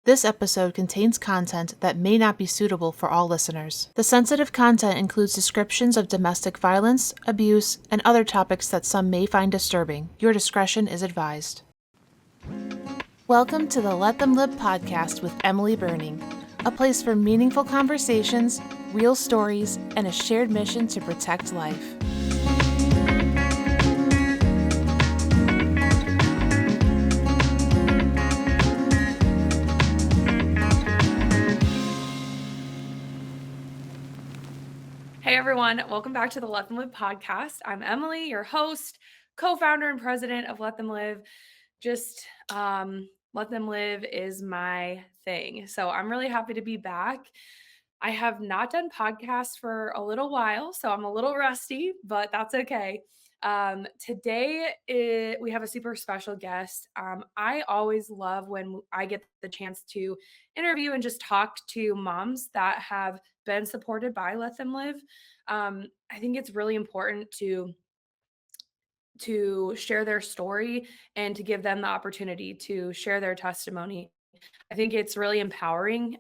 This episode contains content that may not be suitable for all listeners. The sensitive content includes descriptions of domestic violence, abuse, and other topics that some may find disturbing. Your discretion is advised. Welcome to the Let Them Live podcast with Emily Burning, a place for meaningful conversations, real stories, and a shared mission to protect life. Hey everyone, welcome back to the Let Them Live podcast. I'm Emily, your host, co-founder and president of Let Them Live. Let Them Live is my thing. So I'm really happy to be back. I have not done podcasts for a little while, so I'm a little rusty, but that's okay. Today we have a super special guest. I always love when I get the chance to interview and just talk to moms that have been supported by Let Them Live. I think it's really important to share their story and to give them the opportunity to share their testimony. I think it's really empowering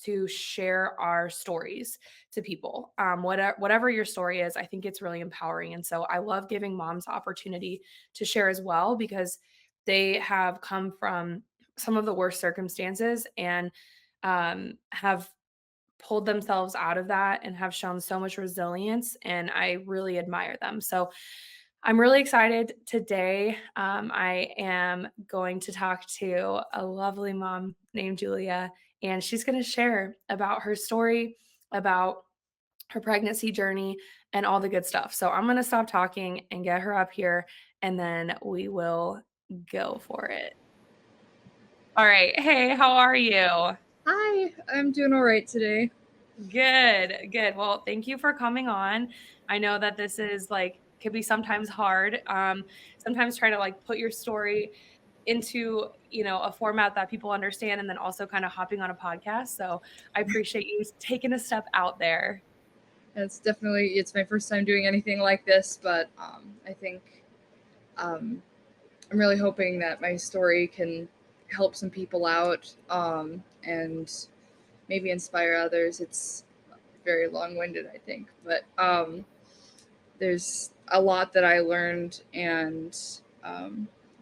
to share our stories to people. Whatever your story is, I think it's really empowering. And so I love giving moms the opportunity to share as well because they have come from some of the worst circumstances and have pulled themselves out of that and have shown so much resilience. And I really admire them. So I'm really excited today. I am going to talk to a lovely mom named Julia, and she's going to share about her story, about her pregnancy journey, and all the good stuff. So I'm going to stop talking and get her up here, and then we will go for it. All right. Hey, how are you? Hi, I'm doing all right today. Good, good. Well, thank you for coming on. I know that this is could be sometimes hard. Sometimes trying to put your story into, a format that people understand and then also kind of hopping on a podcast. So I appreciate you taking a step out there. It's my first time doing anything like this, but I think um, I'm really hoping that my story can help some people out and maybe inspire others. It's very long-winded, I think, but there's a lot that I learned, and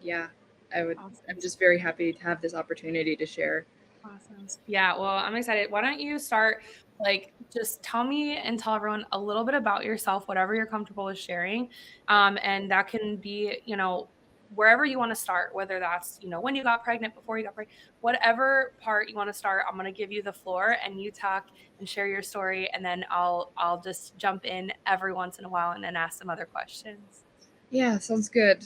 yeah, Awesome. I'm just very happy to have this opportunity to share. Awesome. Yeah, well, I'm excited. Why don't you start, just tell me and tell everyone a little bit about yourself, whatever you're comfortable with sharing. And that can be, wherever you want to start, whether that's, when you got pregnant, before you got pregnant, whatever part you want to start, I'm going to give you the floor and you talk and share your story. And then I'll just jump in every once in a while and then ask some other questions. Yeah, sounds good.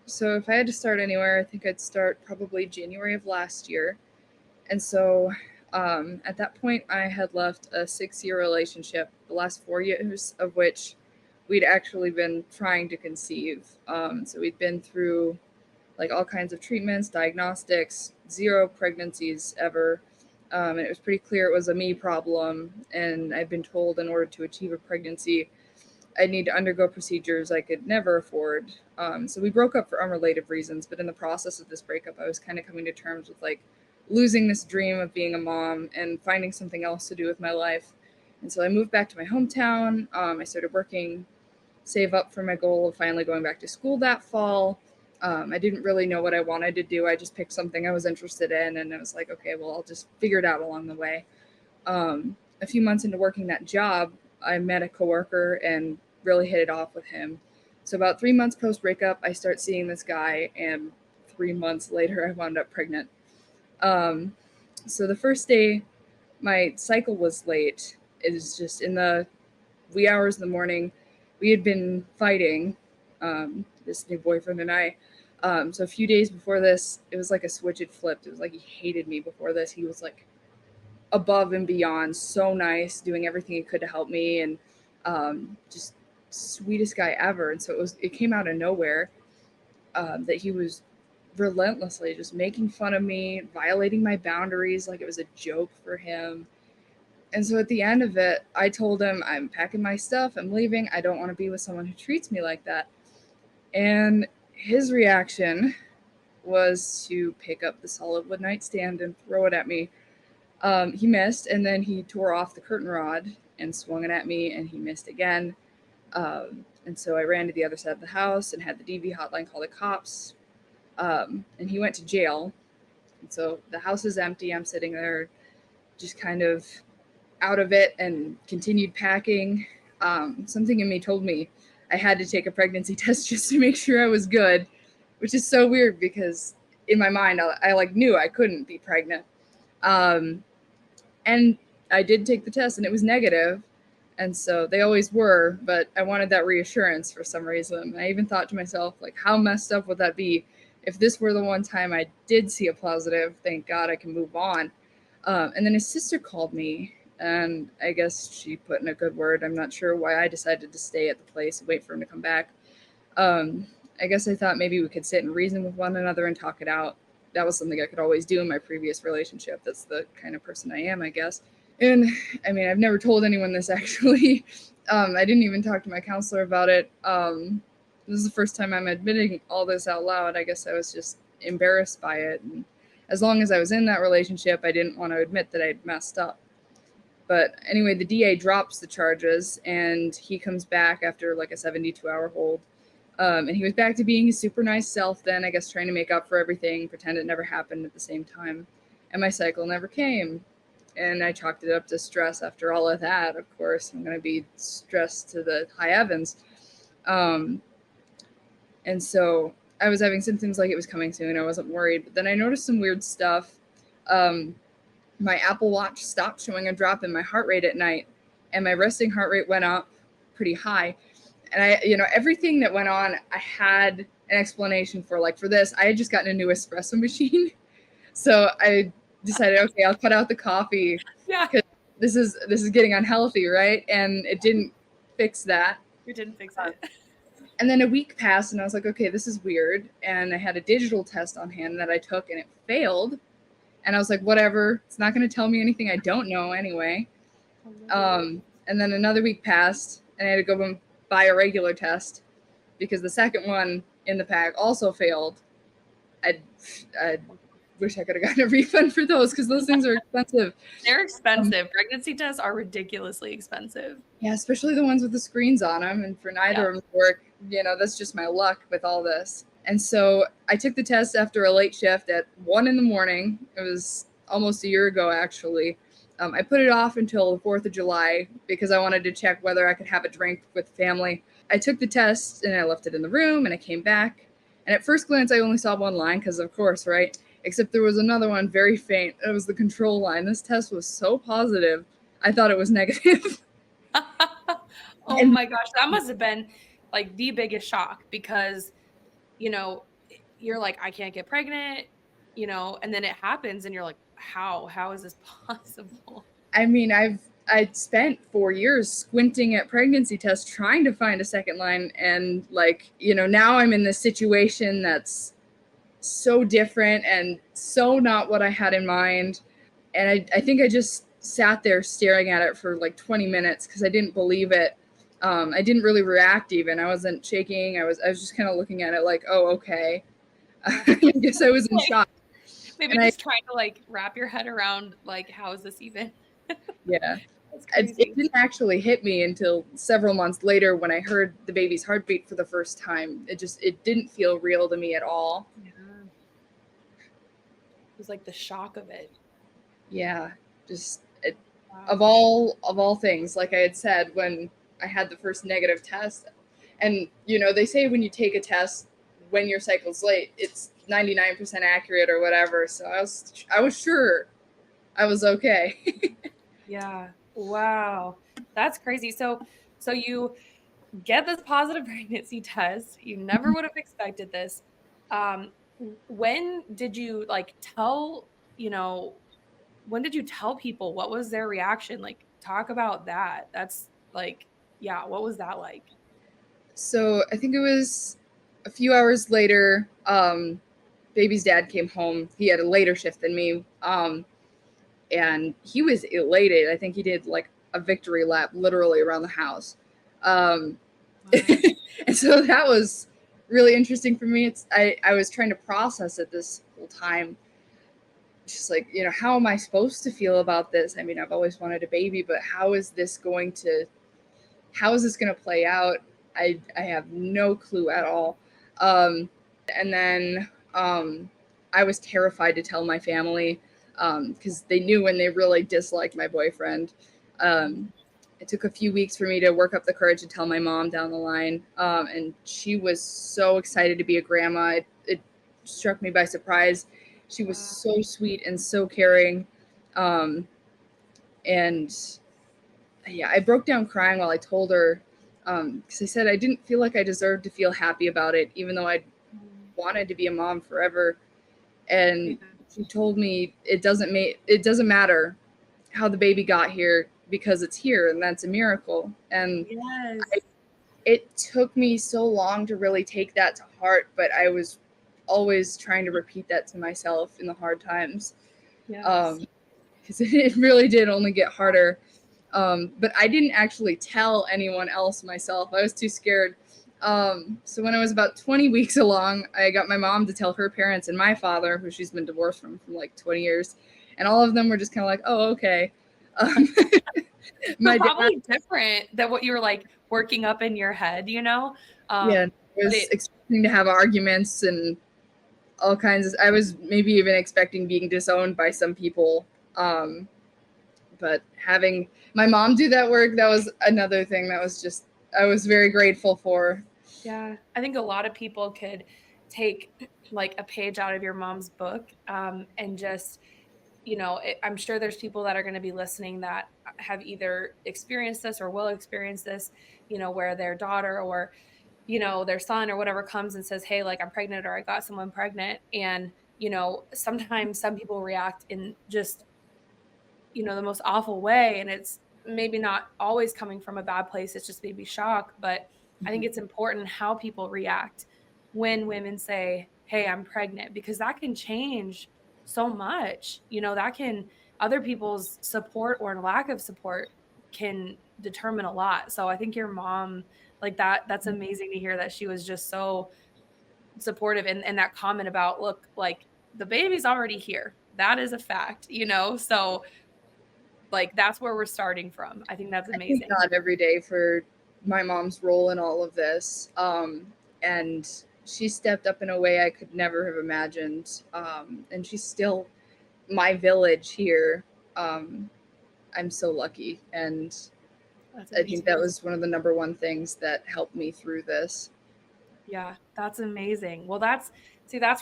So if I had to start anywhere, I think I'd start probably January of last year. And so at that point, I had left a 6-year relationship, the last 4 years of which we'd actually been trying to conceive. So we'd been through like all kinds of treatments, diagnostics, 0 pregnancies ever. And it was pretty clear it was a me problem. And I'd been told in order to achieve a pregnancy, I'd need to undergo procedures I could never afford. So we broke up for unrelated reasons, but in the process of this breakup, I was kind of coming to terms with like losing this dream of being a mom and finding something else to do with my life. And so I moved back to my hometown. I started working, save up for my goal of finally going back to school that fall. I didn't really know what I wanted to do. I just picked something I was interested in, and I was like, okay, well, I'll just figure it out along the way. A few months into working that job, I met a coworker and really hit it off with him. So about 3 months post breakup, I start seeing this guy, and 3 months later, I wound up pregnant. So the first day my cycle was late, it was just in the wee hours of the morning. We had been fighting, this new boyfriend and I. So a few days before this, it was like a switch had flipped. It was like he hated me before this. He was like above and beyond, so nice, doing everything he could to help me, and just sweetest guy ever. And so it came out of nowhere that he was relentlessly just making fun of me, violating my boundaries like it was a joke for him. And so at the end of it, I told him, I'm packing my stuff, I'm leaving. I don't want to be with someone who treats me like that. And his reaction was to pick up the solid wood nightstand and throw it at me. He missed, and then he tore off the curtain rod and swung it at me, and he missed again. And so I ran to the other side of the house and had the DV hotline call the cops. And he went to jail. And so the house is empty. I'm sitting there just kind of out of it and continued packing. Something in me told me I had to take a pregnancy test just to make sure I was good, which is so weird because in my mind, I like knew I couldn't be pregnant. And I did take the test and it was negative. And so they always were, but I wanted that reassurance for some reason. I even thought to myself, like, how messed up would that be if this were the one time I did see a positive? Thank God I can move on. And then his sister called me, and I guess she put in a good word. I'm not sure why I decided to stay at the place and wait for him to come back. I guess I thought maybe we could sit and reason with one another and talk it out. That was something I could always do in my previous relationship. That's the kind of person I am, I guess. And I mean, I've never told anyone this actually. I didn't even talk to my counselor about it. This is the first time I'm admitting all this out loud. I guess I was just embarrassed by it. And as long as I was in that relationship, I didn't want to admit that I'd messed up. But anyway, the DA drops the charges and he comes back after like a 72-hour hold. And he was back to being his super nice self then, I guess trying to make up for everything, pretend it never happened at the same time. And my cycle never came. And I chalked it up to stress after all of that. Of course, I'm going to be stressed to the high heavens. And so I was having symptoms like it was coming soon. I wasn't worried. But then I noticed some weird stuff. My Apple Watch stopped showing a drop in my heart rate at night. And my resting heart rate went up pretty high. And everything that went on, I had an explanation for. Like for this, I had just gotten a new espresso machine. So I decided, okay, I'll cut out the coffee. Yeah. Because this is getting unhealthy, right? And it didn't fix that. It didn't fix it. And then a week passed and I was like, okay, this is weird. And I had a digital test on hand that I took and it failed. And I was like, whatever, it's not going to tell me anything I don't know anyway. And then another week passed and I had to go and buy a regular test because the second one in the pack also failed. I wish I could have gotten a refund for those because those things are expensive. They're expensive. Pregnancy tests are ridiculously expensive. Yeah, especially the ones with the screens on them. And for neither of them to work, that's just my luck with all this. And so I took the test after a late shift at 1 a.m. It was almost a year ago, actually. I put it off until the 4th of July because I wanted to check whether I could have a drink with family. I took the test and I left it in the room and I came back. And at first glance, I only saw one line because, of course, right? Except there was another one very faint. It was the control line. This test was so positive. I thought it was negative. My gosh, that must have been like the biggest shock because, you're like, I can't get pregnant, and then it happens and you're like, how is this possible? I mean, I'd spent 4 years squinting at pregnancy tests trying to find a second line. And now I'm in this situation that's so different and so not what I had in mind. And I think I just sat there staring at it for like 20 minutes because I didn't believe it. I didn't really react even. I wasn't shaking. I was just kind of looking at it like, oh, okay. I guess I was in shock. Maybe just trying to like wrap your head around like, how is this even? Yeah. It didn't actually hit me until several months later when I heard the baby's heartbeat for the first time. It didn't feel real to me at all. Yeah. It was like the shock of it. Yeah. Wow. Of all things, like I had said, when I had the first negative test, and they say when you take a test when your cycle's late, it's 99% accurate or whatever. So I was sure I was okay. Yeah. Wow. That's crazy. So you get this positive pregnancy test. You never would have expected this. When did you when did you tell people? What was their reaction? Like, talk about that. That's like, yeah, what was that like? So I think it was a few hours later, baby's dad came home. He had a later shift than me. And he was elated. I think he did like a victory lap literally around the house. Wow. And so that was really interesting for me. I was trying to process it this whole time. Just like, how am I supposed to feel about this? I mean, I've always wanted a baby, but how is this going to play out? I have no clue at all. And then I was terrified to tell my family because they knew when they really disliked my boyfriend. It took a few weeks for me to work up the courage to tell my mom down the line. And she was so excited to be a grandma. It struck me by surprise. She was so sweet and so caring. And yeah, I broke down crying while I told her because I said I didn't feel like I deserved to feel happy about it, even though I wanted to be a mom forever. And she told me it doesn't matter how the baby got here because it's here, and that's a miracle. And Yes. it took me so long to really take that to heart, but I was always trying to repeat that to myself in the hard times. Yes. Because it really did only get harder. But I didn't actually tell anyone else myself. I was too scared. So when I was about 20 weeks along, I got my mom to tell her parents and my father, who she's been divorced from like 20 years. And all of them were just kind of like, oh, okay. My probably different than what you were like working up in your head, Yeah, I was expecting to have arguments and all kinds of, I was maybe even expecting being disowned by some people. But having my mom do that work, that was another thing that was just, I was very grateful for. Yeah, I think a lot of people could take like a page out of your mom's book and just, I'm sure there's people that are going to be listening that have either experienced this or will experience this, where their daughter or, their son or whatever comes and says, hey, like I'm pregnant or I got someone pregnant. And, sometimes some people react in just the most awful way, and it's maybe not always coming from a bad place, it's just maybe shock. But I think it's important how people react when women say, hey, I'm pregnant, because that can change so much. That can, other people's support or lack of support can determine a lot. So I think your mom, like that's amazing to hear that she was just so supportive. And that comment about, look, like the baby's already here, that is a fact, so like that's where we're starting from. I think that's amazing. I thank God every day for my mom's role in all of this. And she stepped up in a way I could never have imagined. And she's still my village here. I'm so lucky. And I think that was one of the number one things that helped me through this. Yeah, that's amazing. Well, that's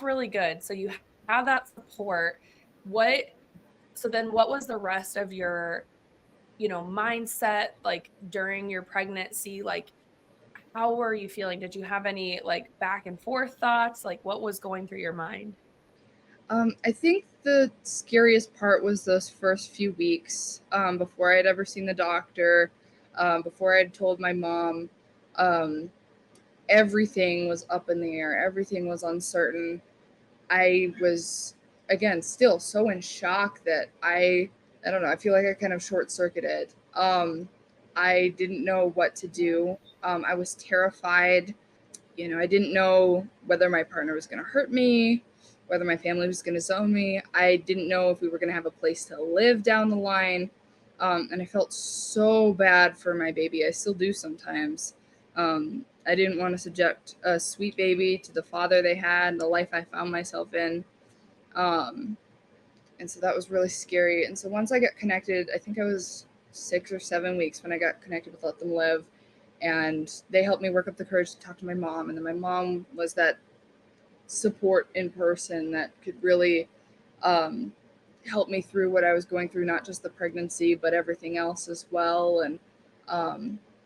really good. So you have that support. So then what was the rest of your, mindset like during your pregnancy? Like, how were you feeling? Did you have any like back and forth thoughts? Like, what was going through your mind? I think the scariest part was those first few weeks before I'd ever seen the doctor, before I'd told my mom. Everything was up in the air. Everything was uncertain. I was, again, still so in shock that I don't know, I feel like I kind of short circuited. I didn't know what to do. I was terrified. I didn't know whether my partner was going to hurt me, whether my family was going to disown me. I didn't know if we were going to have a place to live down the line. And I felt so bad for my baby. I still do sometimes. I didn't want to subject a sweet baby to the father they had, the life I found myself in. And so that was really scary. And so once I got connected, I think I was 6 or 7 weeks when I got connected with Let Them Live. And they helped me work up the courage to talk to my mom. And then my mom was that support in person that could really help me through what I was going through, not just the pregnancy, but everything else as well. And,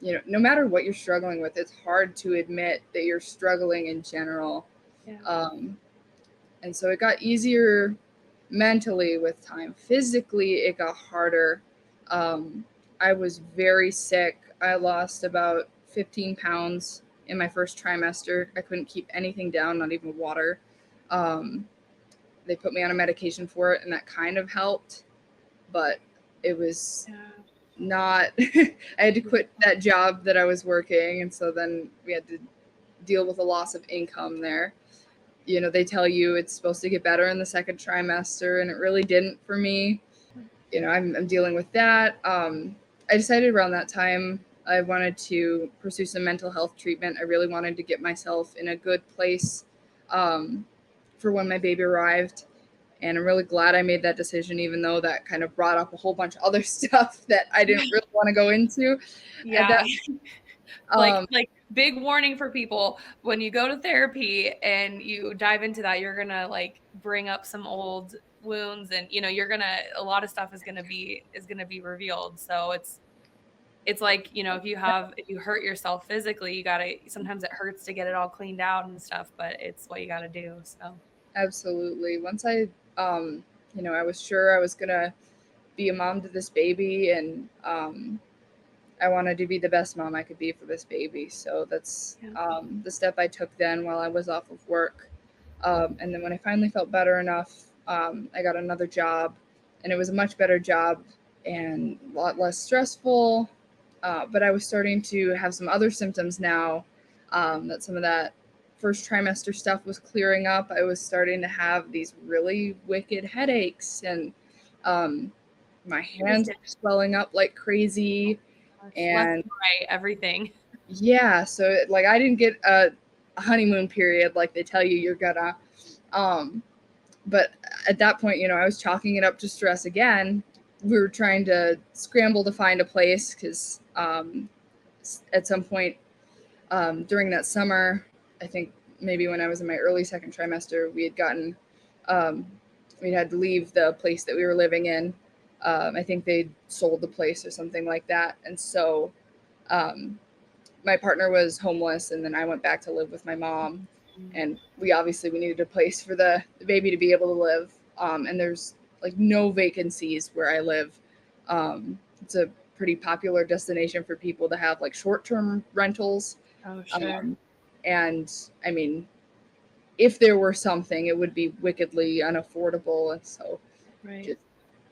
no matter what you're struggling with, it's hard to admit that you're struggling in general. Yeah. And so it got easier mentally with time. Physically, it got harder. I was very sick. I lost about 15 pounds in my first trimester. I couldn't keep anything down, not even water. They put me on a medication for it, and that kind of helped, but it was not. I had to quit that job that I was working, and so then we had to deal with a loss of income there. You know, they tell you it's supposed to get better in the second trimester, and it really didn't for me. You know, I'm dealing with that. I decided around that time I wanted to pursue some mental health treatment. I really wanted to get myself in a good place for when my baby arrived. And I'm really glad I made that decision, even though that kind of brought up a whole bunch of other stuff that I didn't really want to go into. At Yeah. that, Like big warning for people, when you go to therapy and you dive into that, you're gonna like bring up some old wounds, and you're gonna, a lot of stuff is gonna be revealed. So it's like, if you hurt yourself physically, you gotta, sometimes it hurts to get it all cleaned out and stuff, but it's what you gotta do. So absolutely. Once I was sure I was gonna be a mom to this baby, and I wanted to be the best mom I could be for this baby. So that's yeah. the step I took then while I was off of work. And then when I finally felt better enough, I got another job, and it was a much better job and a lot less stressful. But I was starting to have some other symptoms now, that some of that first trimester stuff was clearing up. I was starting to have these really wicked headaches, and um, my hands were swelling up like crazy. Left And and right, everything. yeah, so like I didn't get a honeymoon period like they tell you you're gonna. Um, but at that point, I was chalking it up to stress again. We were trying to scramble to find a place because at some point during that summer, I think maybe when I was in my early second trimester, um, we had to leave the place that we were living in. I think they sold the place or something like that. And so um, my partner was homeless, and then I went back to live with my mom. And we needed a place for the baby to be able to live. And there's like no vacancies where I live. It's a pretty popular destination for people to have like short-term rentals. Oh, sure. And I mean, if there were something, it would be wickedly unaffordable. And so Right. just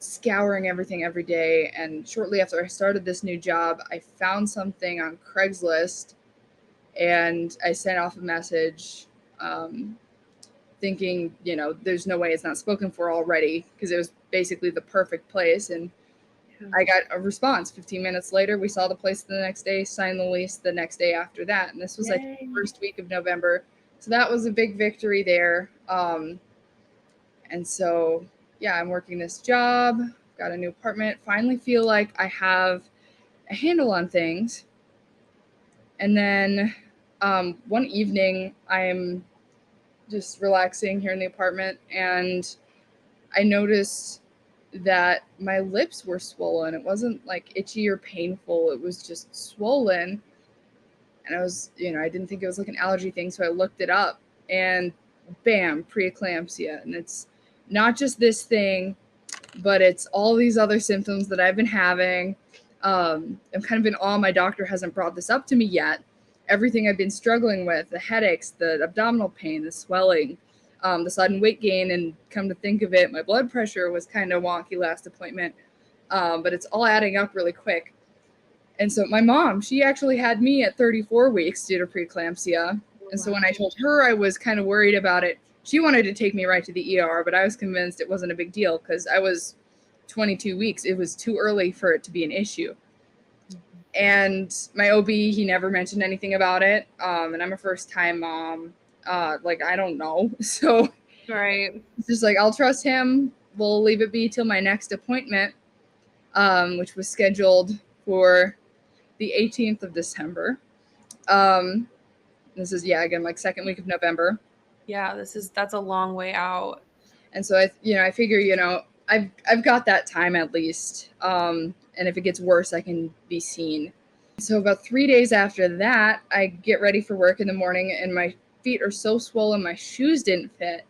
scouring everything every day. And shortly after I started this new job, I found something on Craigslist, and I sent off a message thinking, there's no way it's not spoken for already, because it was basically the perfect place. And I got a response 15 minutes later. We saw the place the next day, signed the lease the next day after that. And this was like the first week of November. So that was a big victory there. And so, yeah, I'm working this job, got a new apartment, finally feel like I have a handle on things. And then one evening, I'm just relaxing here in the apartment, and I noticed that my lips were swollen. It wasn't like itchy or painful, it was just swollen. And I didn't think it was like an allergy thing, so I looked it up, and bam, preeclampsia. And it's not just this thing, but it's all these other symptoms that I've been having. I'm kind of in awe my doctor hasn't brought this up to me yet. Everything I've been struggling with, the headaches, the abdominal pain, the swelling, the sudden weight gain, and come to think of it, my blood pressure was kind of wonky last appointment, but it's all adding up really quick. And so my mom, she actually had me at 34 weeks due to preeclampsia. And so when I told her I was kind of worried about it, she wanted to take me right to the ER, but I was convinced it wasn't a big deal because I was 22 weeks. It was too early for it to be an issue. And my OB, he never mentioned anything about it. And I'm a first-time mom. I don't know. So Right. it's just like, I'll trust him. We'll leave it be till my next appointment, which was scheduled for the 18th of December. This is, again, like second week of November. Yeah, that's a long way out. And so I figure, I've got that time at least. And if it gets worse, I can be seen. So about 3 days after that, I get ready for work in the morning, and my feet are so swollen, my shoes didn't fit.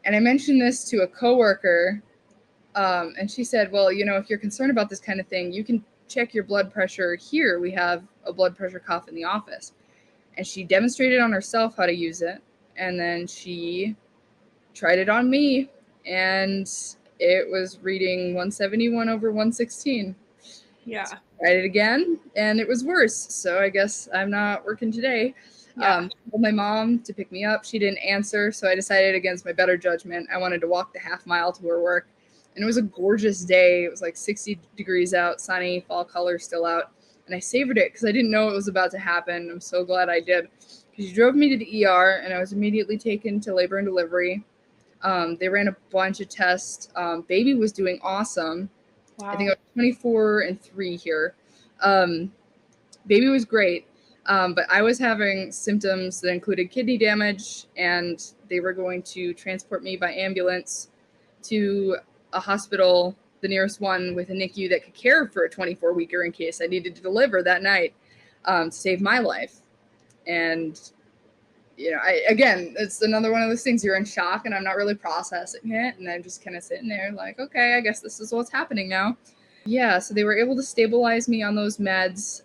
And I mentioned this to a coworker, and she said, well, if you're concerned about this kind of thing, you can check your blood pressure here. We have a blood pressure cuff in the office. And she demonstrated on herself how to use it. And then she tried it on me, and it was reading 171 over 116. Yeah. Tried it again, and it was worse. So I guess I'm not working today. Yeah. Called my mom to pick me up. She didn't answer, so I decided against my better judgment. I wanted to walk the half mile to her work. And it was a gorgeous day. It was like 60 degrees out, sunny, fall colors still out. And I savored it because I didn't know it was about to happen. I'm so glad I did. She drove me to the ER, and I was immediately taken to labor and delivery. They ran a bunch of tests. Baby was doing awesome. I think Wow. I was 24 and 3 here. Baby was great, but I was having symptoms that included kidney damage, and they were going to transport me by ambulance to a hospital, the nearest one with a NICU that could care for a 24-weeker in case I needed to deliver that night, to save my life. And it's another one of those things, you're in shock, and I'm not really processing it, and I'm just kind of sitting there like, okay, I guess this is what's happening now. Yeah, so they were able to stabilize me on those meds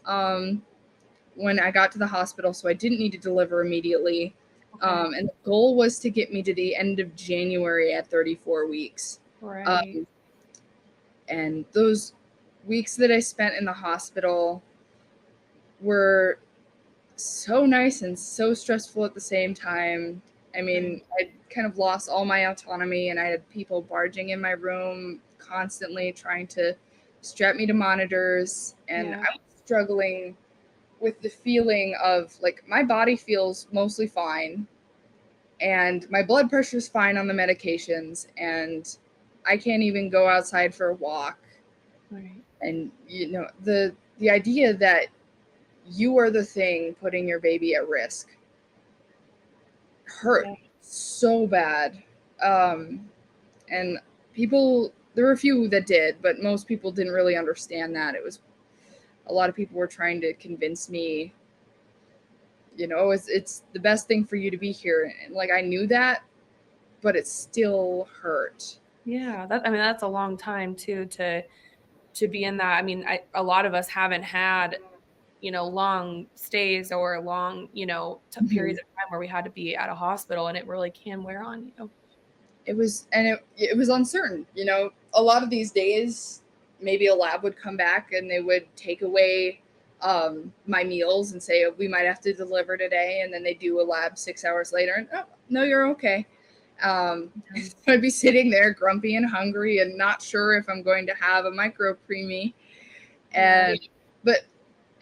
when I got to the hospital, so I didn't need to deliver immediately. Okay. And the goal was to get me to the end of January at 34 weeks. Right. And those weeks that I spent in the hospital were so nice and so stressful at the same time. I mean, I kind of lost all my autonomy, and I had people barging in my room constantly trying to strap me to monitors, and Yeah. I was struggling with the feeling of like my body feels mostly fine, and my blood pressure is fine on the medications, and I can't even go outside for a walk. Right. And the idea that you are the thing putting your baby at risk hurt Yeah. so bad. And there were a few that did, but most people didn't really understand that. It was a lot of people were trying to convince me, it's the best thing for you to be here. And like, I knew that, but it still hurt. Yeah. That's a long time too to be in that. A lot of us haven't had, long stays or long, Mhm. periods of time where we had to be at a hospital, and it really can wear on you. It was uncertain. A lot of these days, maybe a lab would come back and they would take away my meals and say, we might have to deliver today. And then they do a lab 6 hours later, and oh, no, you're okay. I'd be sitting there grumpy and hungry and not sure if I'm going to have a micro preemie. Yeah. And but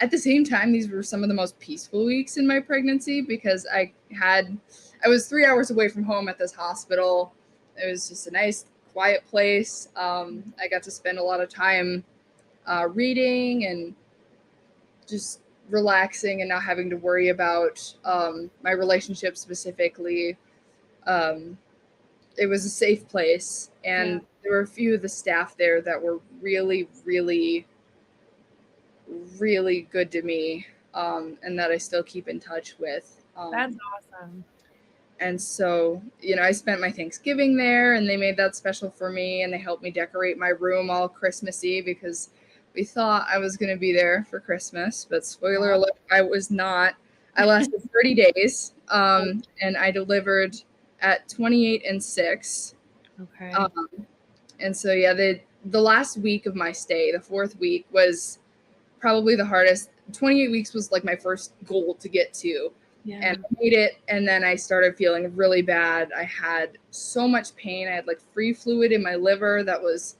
at the same time, these were some of the most peaceful weeks in my pregnancy because I was 3 hours away from home at this hospital. It was just a nice, quiet place. I got to spend a lot of time reading and just relaxing and not having to worry about my relationship specifically. Um, it was a safe place, Yeah. and there were a few of the staff there that were really, really, really good to me, and that I still keep in touch with. That's awesome. And so, I spent my Thanksgiving there, and they made that special for me, and they helped me decorate my room all Christmassy because we thought I was going to be there for Christmas, but spoiler Yeah. alert, I was not. I lasted 30 days, and I delivered at 28 and 6. Okay. Um, and so, yeah, the last week of my stay, the fourth week, was probably the hardest. 28 weeks was like my first goal to get to. Yeah. And I made it, and then I started feeling really bad. I had so much pain. I had like free fluid in my liver that was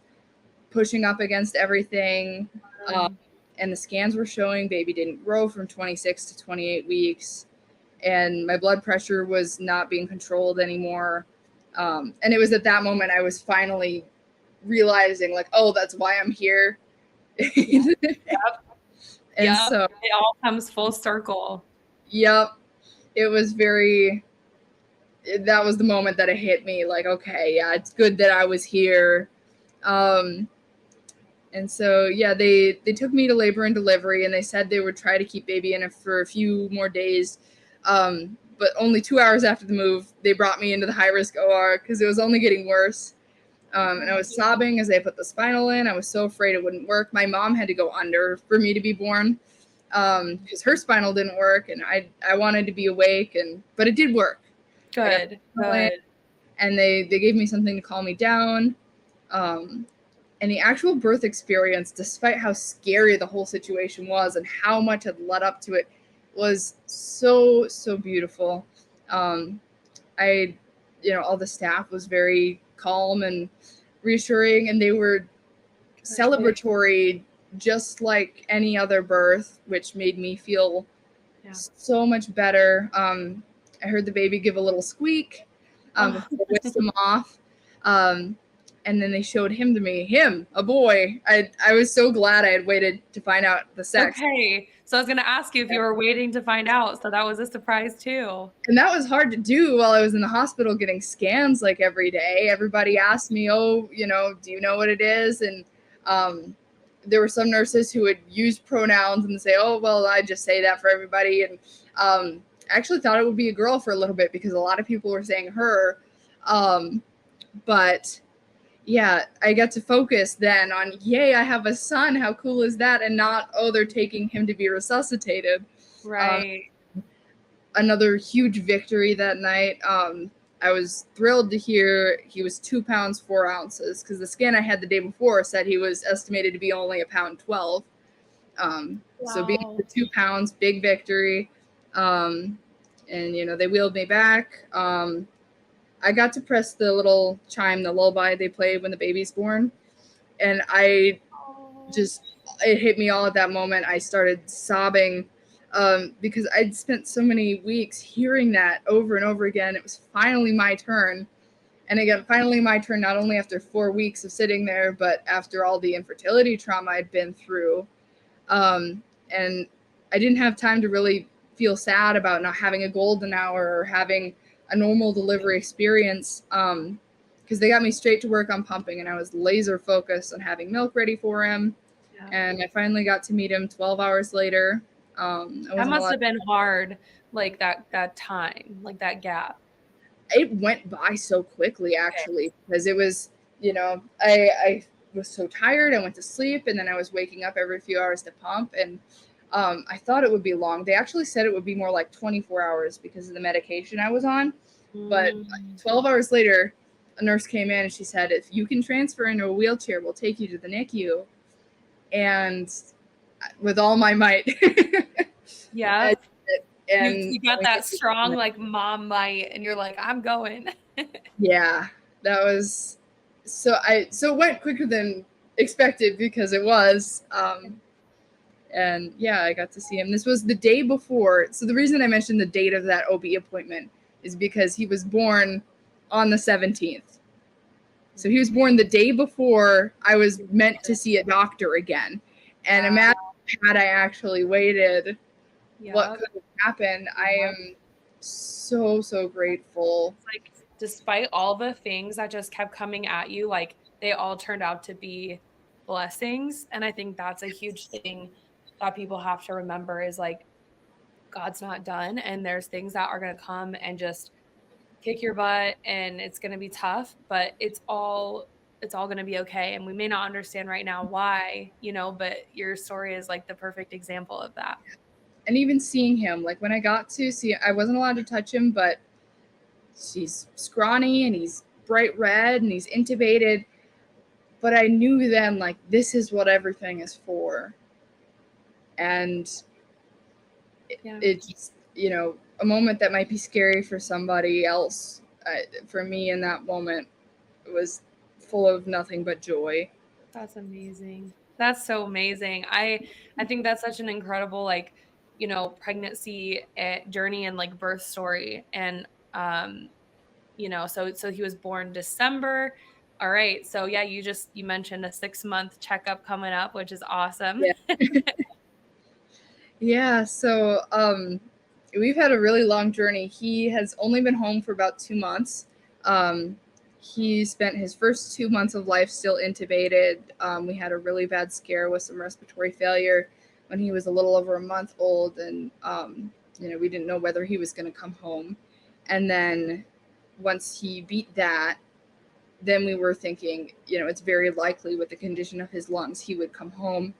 pushing up against everything. And the scans were showing baby didn't grow from 26 to 28 weeks. And my blood pressure was not being controlled anymore. And it was at that moment I was finally realizing, like, oh, that's why I'm here. Yep. And Yep. so, It all comes full circle. yep, it was that was the moment that it hit me, like, okay, yeah, it's good that I was here. And so, yeah, they took me to labor and delivery, and they said they would try to keep baby in it for a few more days. But only 2 hours after the move, they brought me into the high risk OR because it was only getting worse. And I was sobbing as they put the spinal in. I was so afraid it wouldn't work. My mom had to go under for me to be born because her spinal didn't work, and I wanted to be awake, but it did work. Good. Good. And they gave me something to calm me down. And the actual birth experience, despite how scary the whole situation was and how much had led up to it, was so beautiful. Um, I, all the staff was very calm and reassuring, and they were celebratory, just like any other birth, which made me feel so much better. I heard the baby give a little squeak before they whisked him off. And then they showed him to me, a boy. I was so glad I had waited to find out the sex. Okay. So I was going to ask you if you were waiting to find out. So that was a surprise too. And that was hard to do while I was in the hospital getting scans like every day. Everybody asked me, oh, do you know what it is? And there were some nurses who would use pronouns and say, oh, well, I just say that for everybody. And I actually thought it would be a girl for a little bit because a lot of people were saying her. But yeah, I got to focus then on, yay, I have a son. How cool is that? And not, oh, they're taking him to be resuscitated. Right. Another huge victory that night. I was thrilled to hear he was 2 pounds 4 ounces because the scan I had the day before said he was estimated to be only 1 pound 12. So being 2 pounds, big victory. And they wheeled me back. I got to press the little chime, the lullaby they play when the baby's born, and it hit me all at that moment. I started sobbing because I'd spent so many weeks hearing that over and over again. It was finally my turn. And again, finally my turn, not only after 4 weeks of sitting there, but after all the infertility trauma I'd been through. And I didn't have time to really feel sad about not having a golden hour or having a normal delivery experience because they got me straight to work on pumping, and I was laser focused on having milk ready for him. Yeah. And I finally got to meet him 12 hours later. That must have been hard, like that time, like that gap. It went by so quickly, actually, because it was, I was so tired. I went to sleep, and then I was waking up every few hours to pump, and I thought it would be long. They actually said it would be more like 24 hours because of the medication I was on. But 12 hours later, a nurse came in and she said, if you can transfer into a wheelchair, we'll take you to the NICU. And with all my might. Yeah. And you got that strong, like, mom might, and you're like, I'm going. Yeah, that was so it went quicker than expected because it was. And yeah, I got to see him. This was the day before. So the reason I mentioned the date of that OB appointment is because he was born on the 17th. So he was born the day before I was meant to see a doctor again. And imagine had I actually waited, what could have happened. I am so grateful. Like, despite all the things that just kept coming at you, like, they all turned out to be blessings. And I think that's a huge thing that people have to remember is, like, God's not done, and there's things that are going to come and just kick your butt, and it's going to be tough, but it's all going to be okay. And we may not understand right now why, but your story is like the perfect example of that. And even seeing him, like when I got to see, I wasn't allowed to touch him, but he's scrawny and he's bright red and he's intubated. But I knew then, like, this is what everything is for. And it's, a moment that might be scary for somebody else. For me in that moment, it was full of nothing but joy. That's amazing. That's so amazing. I think that's such an incredible, like, pregnancy journey and like birth story. And, so he was born December. All right. So yeah, you mentioned a 6-month checkup coming up, which is awesome. Yeah. Yeah. So, we've had a really long journey. He has only been home for about 2 months. He spent his first 2 months of life still intubated. We had a really bad scare with some respiratory failure when he was a little over a month old, and we didn't know whether he was going to come home. And then once he beat that, then we were thinking, it's very likely with the condition of his lungs, he would come home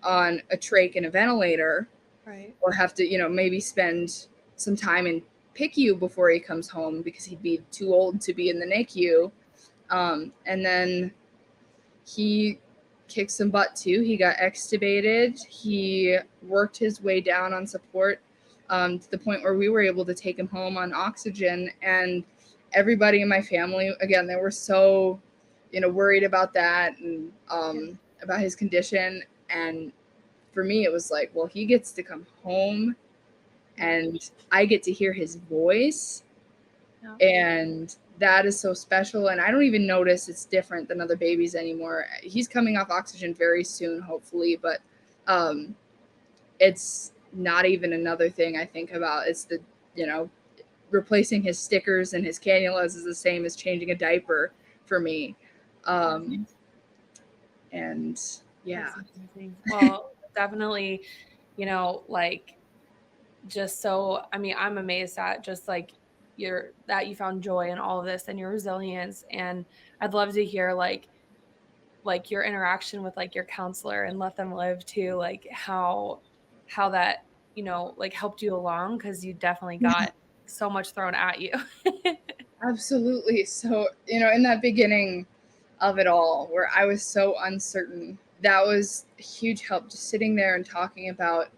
on a trach and a ventilator, right? Or have to, maybe spend some time in PICU before he comes home because he'd be too old to be in the NICU. And then he kicked some butt too. He got extubated. He worked his way down on support to the point where we were able to take him home on oxygen. And everybody in my family, again, they were so, worried about that and about his condition. And for me, it was like, well, he gets to come home and I get to hear his voice. Yeah. And that is so special. And I don't even notice it's different than other babies anymore. He's coming off oxygen very soon, hopefully, but it's not even another thing I think about. It's the, replacing his stickers and his cannulas is the same as changing a diaper for me. And yeah. That's amazing. Well, definitely, like just so, I mean, I'm amazed at just like that you found joy in all of this and your resilience. And I'd love to hear like your interaction with like your counselor and Let Them Live too, like how that, like helped you along, because you definitely got so much thrown at you. Absolutely. So, in that beginning of it all, where I was so uncertain, that was a huge help, just sitting there and talking about,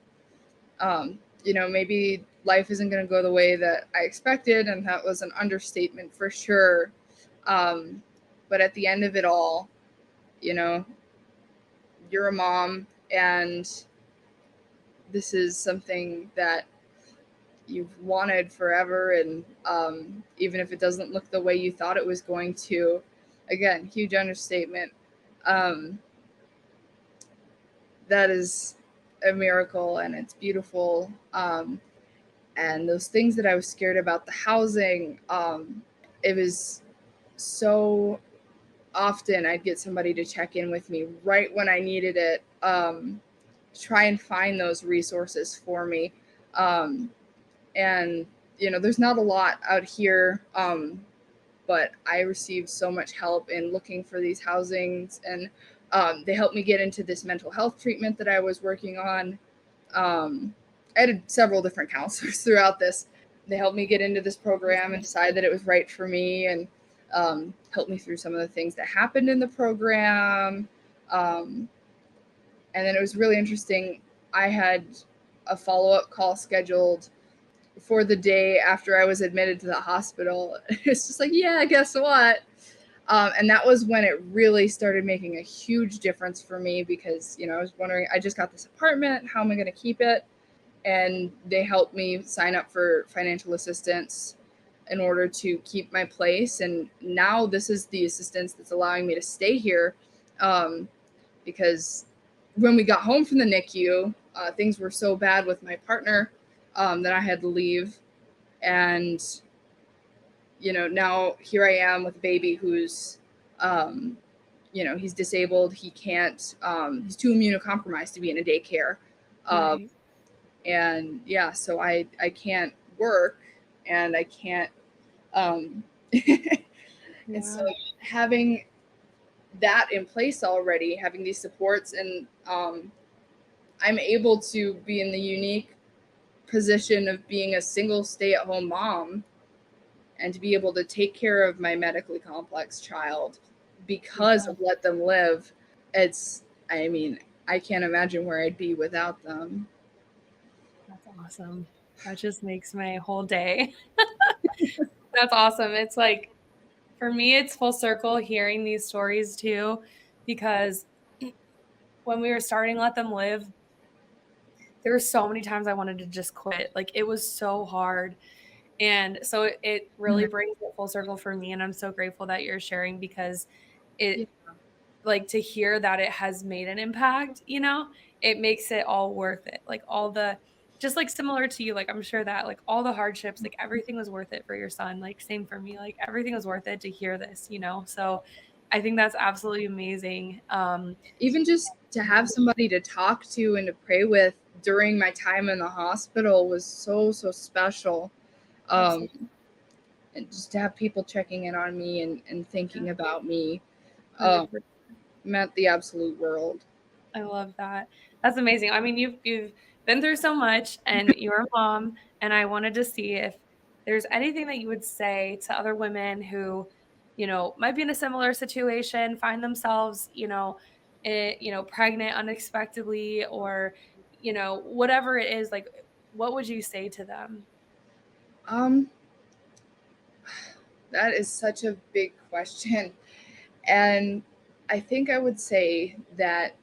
maybe life isn't going to go the way that I expected. And that was an understatement for sure. But at the end of it all, you're a mom, and this is something that you've wanted forever. And even if it doesn't look the way you thought it was going to, again, huge understatement. That is a miracle, and it's beautiful. And those things that I was scared about, the housing, it was so often I'd get somebody to check in with me right when I needed it, try and find those resources for me. And there's not a lot out here, but I received so much help in looking for these housings. And they helped me get into this mental health treatment that I was working on. I had several different counselors throughout this. They helped me get into this program and decide that it was right for me, and helped me through some of the things that happened in the program. And then it was really interesting. I had a follow-up call scheduled for the day after I was admitted to the hospital. It's just like, yeah, guess what? And that was when it really started making a huge difference for me, because, I was wondering, I just got this apartment, how am I going to keep it? And they helped me sign up for financial assistance in order to keep my place. And now this is the assistance that's allowing me to stay here, because when we got home from the NICU, things were so bad with my partner that I had to leave. And, now here I am with a baby who's, he's disabled. He can't, he's too immunocompromised to be in a daycare. Right. And yeah, so I can't work, and I can't, and so having that in place already, having these supports, and I'm able to be in the unique position of being a single stay-at-home mom, and to be able to take care of my medically complex child because of Let Them Live. I can't imagine where I'd be without them. That's awesome. That just makes my whole day. That's awesome. It's like, for me, it's full circle hearing these stories too, because when we were starting Let Them Live, there were so many times I wanted to just quit. Like, it was so hard. And so it really brings it full circle for me. And I'm so grateful that you're sharing, because it, like, to hear that it has made an impact, it makes it all worth it. Like, all the, just like similar to you, like, I'm sure that like all the hardships, like everything was worth it for your son. Like, same for me, like everything was worth it to hear this, So I think that's absolutely amazing. Even just to have somebody to talk to and to pray with during my time in the hospital was so, so special. And just to have people checking in on me and thinking about me meant the absolute world. I love that. That's amazing. I mean, you've been through so much, and you're a mom, and I wanted to see if there's anything that you would say to other women who, might be in a similar situation, find themselves, pregnant unexpectedly, or, whatever it is, like what would you say to them? That is such a big question. And I think I would say that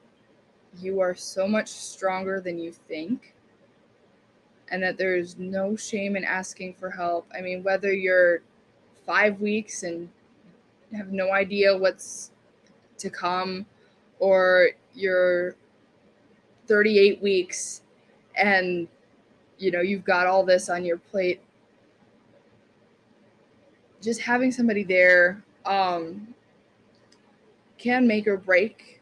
you are so much stronger than you think, and that there's no shame in asking for help. I mean, whether you're 5 weeks and have no idea what's to come, or you're 38 weeks and you've got all this on your plate, just having somebody there can make or break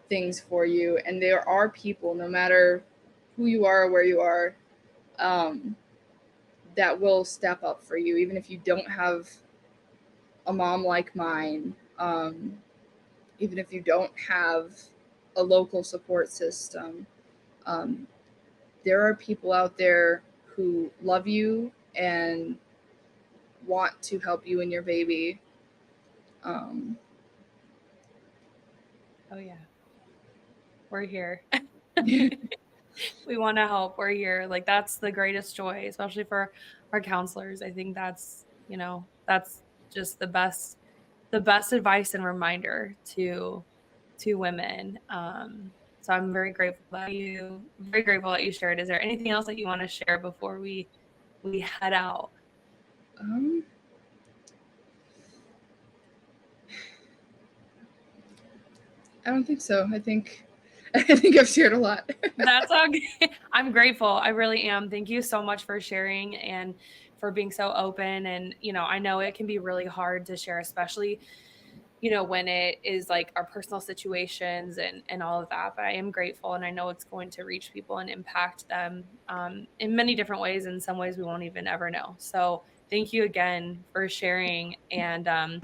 things for you. And there are people, no matter who you are or where you are, that will step up for you, even if you don't have a mom like mine, even if you don't have a local support system. There are people out there who love you and want to help you and your baby. Oh yeah, we're here. We want to help. We're here. Like, that's the greatest joy, especially for our counselors. I think that's just the best advice and reminder to women. So I'm very grateful that you shared. Is there anything else that you want to share before we head out? I don't think so. I think I've shared a lot. That's okay. I'm grateful. I really am. Thank you so much for sharing and for being so open. And, I know it can be really hard to share, especially, when it is like our personal situations and all of that. But I am grateful, and I know it's going to reach people and impact them in many different ways. In some ways we won't even ever know. So thank you again for sharing. And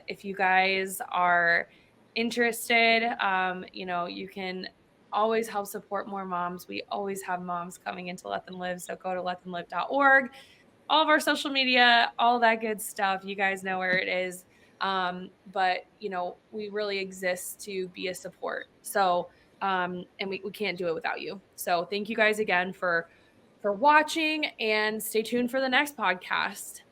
if you guys are interested, you can always help support more moms. We always have moms coming into Let Them Live. So go to letthemlive.org, all of our social media, all that good stuff. You guys know where it is. But we really exist to be a support. So, and we can't do it without you. So thank you guys again for watching, and stay tuned for the next podcast.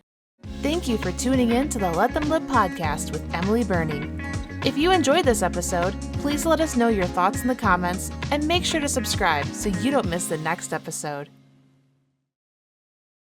Thank you for tuning in to the Let Them Live podcast with Emily Burning. If you enjoyed this episode, please let us know your thoughts in the comments and make sure to subscribe so you don't miss the next episode.